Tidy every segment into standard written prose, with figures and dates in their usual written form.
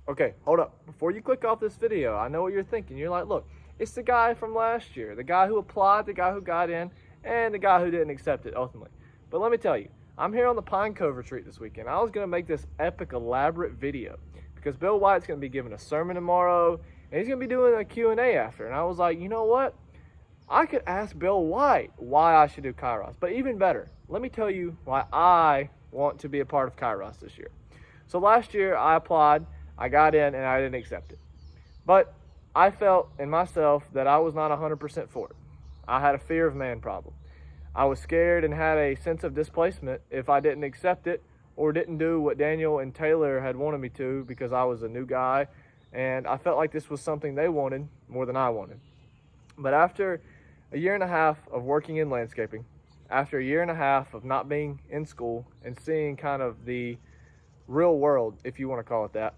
Okay, hold up. Before you click off this video, I know what you're thinking. You're like, look, it's the guy from last year, the guy who applied, the guy who got in, and the guy who didn't accept it ultimately. But let me tell you, I'm here on the Pine Cove retreat this weekend. I was going to make this epic, elaborate video because Bill White's going to be giving a sermon tomorrow, and he's going to be doing a Q&A after. And I was like, you know what? I could ask Bill White why I should do Kairos. But even better, let me tell you why I want to be a part of Kairos this year. So last year I applied, I got in, and I didn't accept it. But I felt in myself that I was not 100% for it. I had a fear of man problem. I was scared and had a sense of displacement if I didn't accept it or didn't do what Daniel and Taylor had wanted me to because I was a new guy, and I felt like this was something they wanted more than I wanted. But after a year and a half of working in landscaping, after a year and a half of not being in school and seeing kind of the real world, if you want to call it that,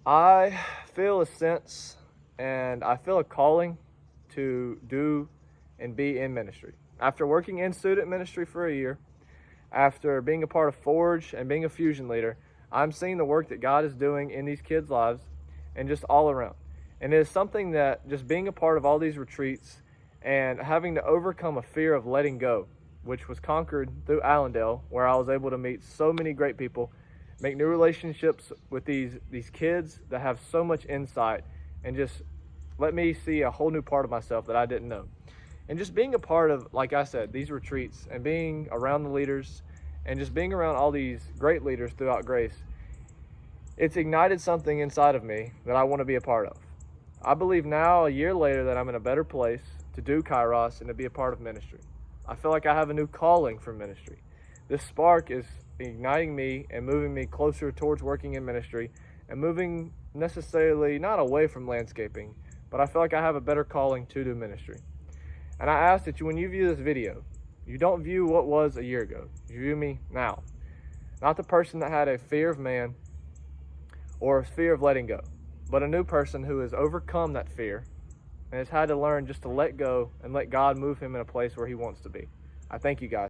I feel a sense and I feel a calling to do and be in ministry. After working in student ministry for a year, after being a part of Forge and being a fusion leader, I'm seeing the work that God is doing in these kids' lives and just all around. And it is something that just being a part of all these retreats and having to overcome a fear of letting go, which was conquered through Allendale, where I was able to meet so many great people, make new relationships with these kids that have so much insight and just let me see a whole new part of myself that I didn't know. And just being a part of, like I said, these retreats and being around the leaders and just being around all these great leaders throughout Grace, it's ignited something inside of me that I want to be a part of. I believe now, a year later, that I'm in a better place to do Kairos and to be a part of ministry. I feel like I have a new calling for ministry. This spark is igniting me and moving me closer towards working in ministry and moving necessarily not away from landscaping, but I feel like I have a better calling to do ministry. And I ask that you, when you view this video, you don't view what was a year ago. You view me now. Not the person that had a fear of man or a fear of letting go, but a new person who has overcome that fear and has had to learn just to let go and let God move him in a place where he wants to be. I thank you guys.